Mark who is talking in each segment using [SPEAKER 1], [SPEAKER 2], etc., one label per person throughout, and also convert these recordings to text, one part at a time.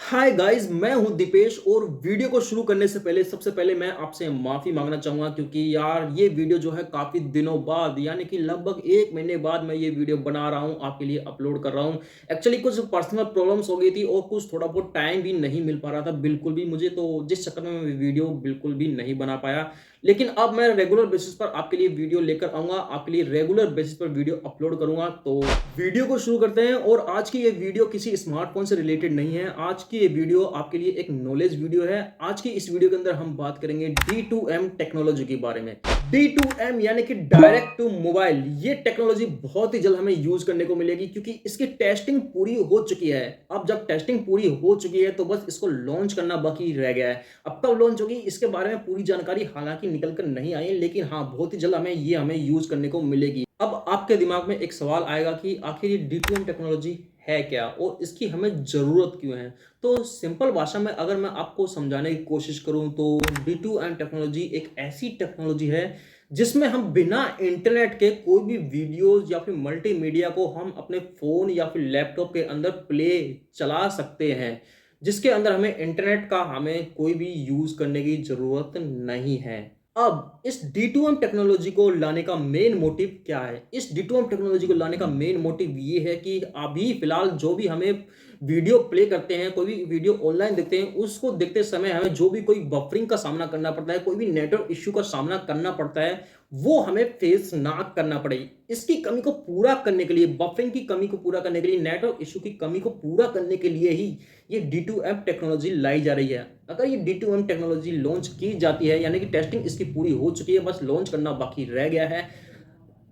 [SPEAKER 1] Hi guys, मैं हूं दीपेश और वीडियो को शुरू करने से पहले सबसे पहले मैं आपसे माफी मांगना चाहूंगा क्योंकि यार ये वीडियो जो है काफी दिनों बाद यानी कि लगभग 1 महीने बाद मैं ये वीडियो बना रहा हूं, आपके लिए अपलोड कर रहा हूं। एक्चुअली कुछ पर्सनल प्रॉब्लम्स हो गई थी और कुछ थोड़ा बहुत टाइम भी नहीं मिल पा रहा था बिल्कुल भी मुझे, तो जिस चक्कर में मैं वीडियो बिल्कुल भी नहीं बना पाया। लेकिन अब मैं रेगुलर बेसिस पर आपके लिए वीडियो लेकर आऊंगा, आपके लिए रेगुलर बेसिस पर वीडियो अपलोड करूंगा। तो वीडियो को शुरू करते हैं और आज की ये वीडियो किसी स्मार्टफोन से रिलेटेड नहीं है। आज की ये वीडियो आपके लिए एक नॉलेज वीडियो है। आज की इस वीडियो के अंदर हम बात करेंगे D2M टेक्नोलॉजी के बारे में। D2M यानी कि डायरेक्ट टू मोबाइल, ये टेक्नोलॉजी बहुत ही जल्द हमें यूज करने को मिलेगी क्योंकि इसकी टेस्टिंग पूरी हो चुकी है। अब जब टेस्टिंग पूरी हो चुकी है तो बस इसको लॉन्च करना बाकी रह गया है। अब कब लॉन्च होगी इसके बारे में पूरी जानकारी हालांकि निकल कर नहीं आई है, लेकिन हाँ बहुत ही जल्द हमें यूज करने को मिलेगी। अब आपके दिमाग में एक सवाल आएगा कि आखिर ये D2M टेक्नोलॉजी है क्या और इसकी हमें ज़रूरत क्यों है। तो सिंपल भाषा में अगर मैं आपको समझाने की कोशिश करूं तो D2M टेक्नोलॉजी एक ऐसी टेक्नोलॉजी है जिसमें हम बिना इंटरनेट के कोई भी वीडियोस या फिर मल्टीमीडिया को हम अपने फ़ोन या फिर लैपटॉप के अंदर प्ले चला सकते हैं, जिसके अंदर हमें कोई भी यूज़ करने की ज़रूरत नहीं है। अब इस D2M टेक्नोलॉजी को लाने का मेन मोटिव क्या है? इस D2M टेक्नोलॉजी को लाने का मेन मोटिव ये है कि अभी फिलहाल जो भी हमें वीडियो प्ले करते हैं, कोई भी वीडियो ऑनलाइन देखते हैं, उसको देखते समय हमें जो भी कोई बफरिंग का सामना करना पड़ता है, कोई भी नेटवर्क इश्यू का सामना करना पड़ता है, वो हमें फेस ना करना पड़े। इसकी कमी को पूरा करने के लिए, बफरिंग की कमी को पूरा करने के लिए, नेटवर्क इश्यू की कमी को पूरा करने के लिए ही ये D2M टेक्नोलॉजी लाई जा रही है। अगर ये D2M टेक्नोलॉजी लॉन्च की जाती है यानी कि टेस्टिंग इसकी पूरी हो चुकी है, बस लॉन्च करना बाकी रह गया है,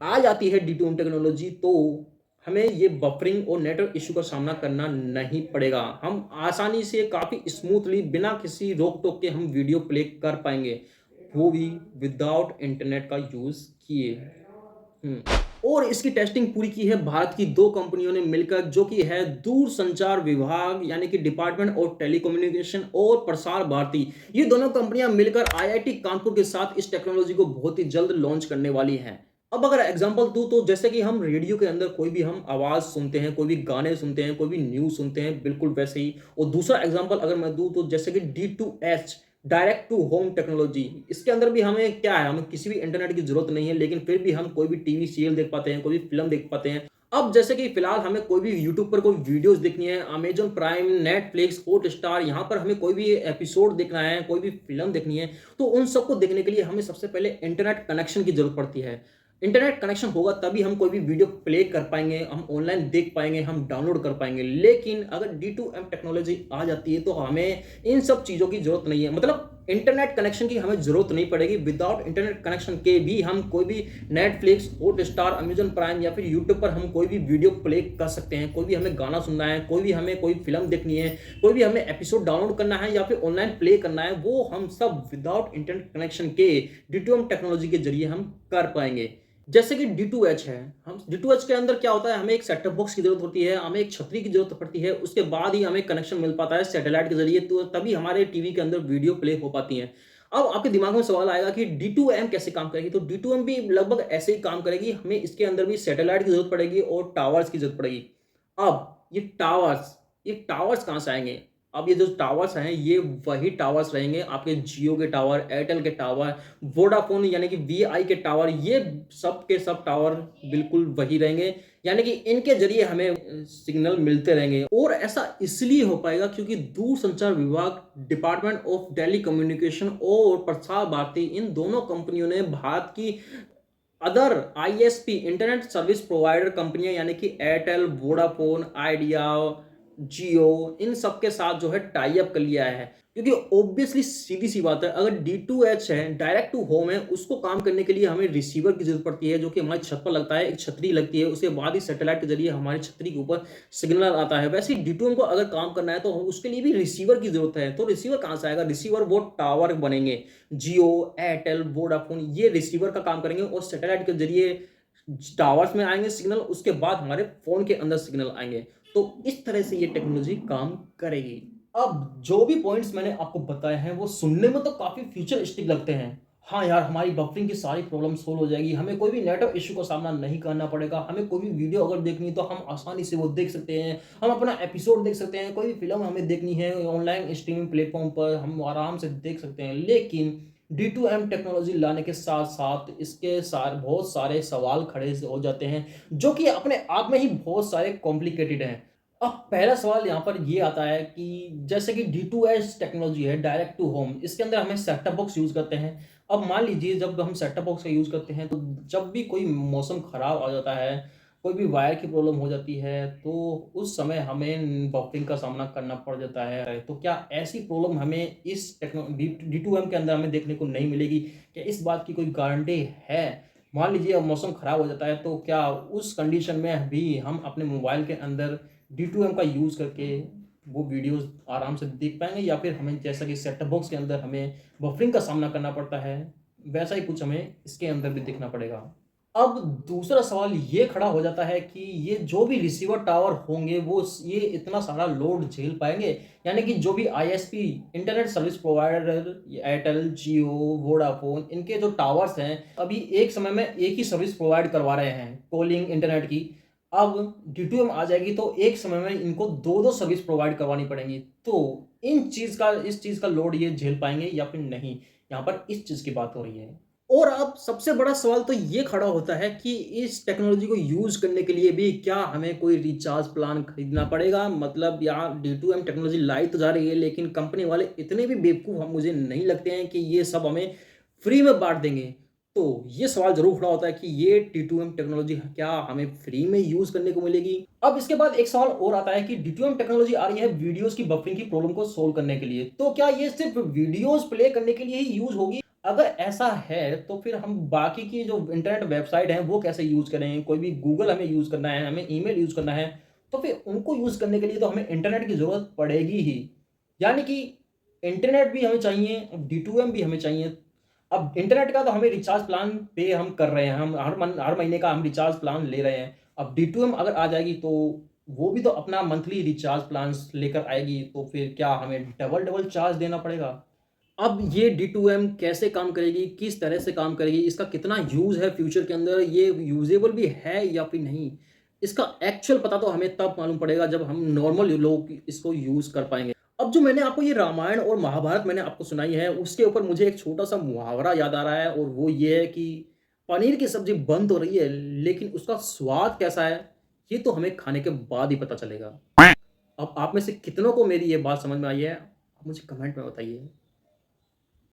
[SPEAKER 1] आ जाती है D2M टेक्नोलॉजी, तो हमें ये बफरिंग और नेटवर्क इश्यू का सामना करना नहीं पड़ेगा। हम आसानी से काफ़ी स्मूथली बिना किसी रोक टोक के हम वीडियो प्ले कर पाएंगे, वो भी विदाउट इंटरनेट का यूज़ किए। और इसकी टेस्टिंग पूरी की है भारत की 2 कंपनियों ने मिलकर, जो कि है दूरसंचार विभाग यानी कि डिपार्टमेंट ऑफ टेलीकम्युनिकेशन और प्रसार भारती। ये दोनों कंपनियां मिलकर IIT कानपुर के साथ इस टेक्नोलॉजी को बहुत ही जल्द लॉन्च करने वाली हैं। अब अगर एग्जांपल दूं तो जैसे कि हम रेडियो के अंदर कोई भी हम आवाज़ सुनते हैं, कोई भी गाने सुनते हैं, कोई भी न्यूज़ सुनते हैं, बिल्कुल वैसे ही। और दूसरा एग्जांपल अगर मैं दूं तो जैसे कि D2H direct to home technology, इसके अंदर भी हमें क्या है, हमें किसी भी इंटरनेट की जरूरत नहीं है, लेकिन फिर भी हम कोई भी टीवी सीरियल देख पाते हैं, कोई भी फिल्म देख पाते हैं। अब जैसे कि फिलहाल हमें कोई भी यूट्यूब पर कोई वीडियोस देखनी है, अमेजॉन प्राइम, नेटफ्लिक्स, हॉटस्टार, यहाँ पर हमें कोई भी एपिसोड देखना है, कोई भी फिल्म देखनी है, तो उन सबको देखने के लिए हमें सबसे पहले इंटरनेट कनेक्शन की जरूरत पड़ती है। इंटरनेट कनेक्शन होगा तभी हम कोई भी वीडियो प्ले कर पाएंगे, हम ऑनलाइन देख पाएंगे, हम डाउनलोड कर पाएंगे। लेकिन अगर D2M टेक्नोलॉजी आ जाती है तो हमें इन सब चीज़ों की जरूरत नहीं है, मतलब इंटरनेट कनेक्शन की हमें जरूरत नहीं पड़ेगी। विदाउट इंटरनेट कनेक्शन के भी हम कोई भी नेटफ्लिक्स, हॉटस्टार, अमेजॉन प्राइम या फिर यूट्यूब पर हम कोई भी वीडियो प्ले कर सकते हैं। कोई भी हमें गाना सुनना है, कोई भी हमें कोई फिल्म देखनी है, कोई भी हमें एपिसोड डाउनलोड करना है या फिर ऑनलाइन प्ले करना है, वो हम सब विदाउट इंटरनेट कनेक्शन के D2M टेक्नोलॉजी के जरिए हम कर पाएंगे। जैसे कि D2H है, हम D2H के अंदर क्या होता है, हमें एक सेटअप बॉक्स की जरूरत होती है, हमें एक छतरी की जरूरत पड़ती है, उसके बाद ही हमें कनेक्शन मिल पाता है सैटेलाइट के जरिए, तो तभी हमारे टीवी के अंदर वीडियो प्ले हो पाती हैं। अब आपके दिमाग में सवाल आएगा कि D2M कैसे काम करेगी, तो D2M भी लगभग ऐसे ही काम करेगी, हमें इसके अंदर भी सैटेलाइट की जरूरत पड़ेगी और टावर्स की जरूरत पड़ेगी। अब ये टावर्स कहाँ से आएंगे? अब ये जो टावर्स हैं ये वही टावर्स रहेंगे आपके जियो के टावर, एयरटेल के टावर, वोडाफोन यानी कि वी के टावर, ये सब के सब टावर बिल्कुल वही रहेंगे। यानी कि इनके जरिए हमें सिग्नल मिलते रहेंगे और ऐसा इसलिए हो पाएगा क्योंकि दूरसंचार विभाग, डिपार्टमेंट ऑफ टेली कम्युनिकेशन और प्रसार भारती, इन दोनों कंपनियों ने भारत की other ISP internet service provider कंपनियां यानी कि एयरटेल, वोडाफोन, आइडिया, जियो, इन सब के साथ जो है टाई अप कर लिया है। क्योंकि ऑब्वियसली सीधी सी बात है, अगर D2H है, डायरेक्ट टू होम है, उसको काम करने के लिए हमें रिसीवर की जरूरत पड़ती है, जो कि हमारी छत पर लगता है, एक छतरी लगती है, उसके बाद ही सैटेलाइट के जरिए हमारी छतरी के ऊपर सिग्नल आता है। वैसे ही D2M को अगर काम करना है तो उसके लिए भी रिसीवर की जरूरत है। तो रिसीवर कहाँ से आएगा? रिसीवर वो टावर बनेंगे, जियो, एयरटेल, वोडाफोन, ये रिसीवर का काम करेंगे और सैटेलाइट के जरिए टावर्स में आएंगे सिग्नल, उसके बाद हमारे फोन के अंदर सिग्नल आएंगे। तो इस तरह से ये टेक्नोलॉजी काम करेगी। अब जो भी पॉइंट्स मैंने आपको बताए हैं वो सुनने में तो काफी फ्यूचरिस्टिक लगते हैं, हाँ यार, हमारी बफरिंग की सारी प्रॉब्लम सॉल्व हो जाएगी। हमें कोई भी नेटवर्क इश्यू का सामना नहीं करना पड़ेगा। हमें कोई भी वीडियो अगर देखनी है तो हम आसानी से वो देख सकते हैं। हम अपना एपिसोड देख सकते हैं। कोई भी फ़िल्म हमें देखनी है ऑनलाइन स्ट्रीमिंग प्लेटफ़ॉर्म पर हम आराम से देख सकते हैं। लेकिन D2M टेक्नोलॉज़ी लाने के साथ-साथ इसके बहुत सारे सवाल खड़े हो जाते हैं, जो कि अपने आप में ही बहुत सारे कॉम्प्लिकेटेड हैं। अब पहला सवाल यहाँ पर ये आता है कि जैसे कि D2S टेक्नोलॉजी है, डायरेक्ट टू होम, इसके अंदर हमें सेट टॉप बॉक्स यूज़ करते हैं। अब मान लीजिए जब हम सेट टॉप बॉक्स का यूज़ करते हैं तो जब भी कोई मौसम खराब आ जाता है, कोई भी वायर की प्रॉब्लम हो जाती है, तो उस समय हमें बफरिंग का सामना करना पड़ जाता है। तो क्या ऐसी प्रॉब्लम हमें इस D2M के अंदर हमें देखने को नहीं मिलेगी? क्या इस बात की कोई गारंटी है? मान लीजिए अब मौसम खराब हो जाता है तो क्या उस कंडीशन में भी हम अपने मोबाइल के अंदर D2M का यूज़ करके वो वीडियोज़ आराम से देख पाएँगे, या फिर हमें जैसा कि सेट टॉप बॉक्स के अंदर हमें बफरिंग का सामना करना पड़ता है, वैसा ही कुछ हमें इसके अंदर भी देखना पड़ेगा। अब दूसरा सवाल ये खड़ा हो जाता है कि ये जो भी रिसीवर टावर होंगे वो ये इतना सारा लोड झेल पाएँगे? यानी कि जो भी ISP internet service provider Airtel, Jio, Vodafone, इनके जो टावर्स हैं, अभी एक समय में एक ही सर्विस प्रोवाइड करवा रहे हैं, कॉलिंग, इंटरनेट की। अब D2M आ जाएगी तो एक समय में इनको 2-2 सर्विस प्रोवाइड करवानी पड़ेंगी। तो इस चीज़ का लोड ये झेल पाएँगे या फिर नहीं? यहाँ पर इस चीज़ की बात हो रही है। और अब सबसे बड़ा सवाल तो ये खड़ा होता है कि इस टेक्नोलॉजी को यूज़ करने के लिए भी क्या हमें कोई रिचार्ज प्लान खरीदना पड़ेगा? मतलब यार, D2M टेक्नोलॉजी लाई तो जा रही है, लेकिन कंपनी वाले इतने भी बेवकूफ़ हम मुझे नहीं लगते हैं कि ये सब हमें फ्री में बाँट देंगे। तो ये सवाल ज़रूर खड़ा होता है कि ये D2M टेक्नोलॉजी क्या हमें फ्री में यूज़ करने को मिलेगी? अब इसके बाद एक सवाल और आता है कि D2M टेक्नोलॉजी आ रही है वीडियोज़ की बफरिंग की प्रॉब्लम को सोल्व करने के लिए। तो क्या ये सिर्फ़ वीडियोज़ प्ले करने के लिए ही यूज़ होगी? अगर ऐसा है तो फिर हम बाकी की जो इंटरनेट वेबसाइट हैं वो कैसे यूज़ करें? कोई भी गूगल हमें यूज़ करना है, हमें ईमेल यूज़ करना है, तो फिर उनको यूज़ करने के लिए तो हमें इंटरनेट की ज़रूरत पड़ेगी ही। यानी कि इंटरनेट भी हमें चाहिए, अब D2M भी हमें चाहिए। अब इंटरनेट का तो हमें रिचार्ज प्लान पे हम कर रहे हैं, हम हर महीने का हम रिचार्ज प्लान ले रहे हैं। अब D2M अगर आ जाएगी तो वो भी तो अपना मंथली रिचार्ज प्लान्स लेकर आएगी, तो फिर क्या हमें डबल-डबल चार्ज देना पड़ेगा? अब ये D2M कैसे काम करेगी, किस तरह से काम करेगी, इसका कितना यूज़ है फ्यूचर के अंदर, ये यूज़ेबल भी है या फिर नहीं? इसका एक्चुअल पता तो हमें तब मालूम पड़ेगा जब हम नॉर्मल लोग इसको यूज़ कर पाएँगे। अब जो मैंने आपको ये रामायण और महाभारत मैंने आपको सुनाई है, उसके ऊपर मुझे एक छोटा-सा मुहावरा याद आ रहा है, और वो ये है कि पनीर की सब्ज़ी बन तो रही है, लेकिन उसका स्वाद कैसा है, ये तो हमें खाने के बाद ही पता चलेगा। अब आप में से कितनों को मेरी ये बात समझ में आई है? आप मुझे कमेंट में बताइए।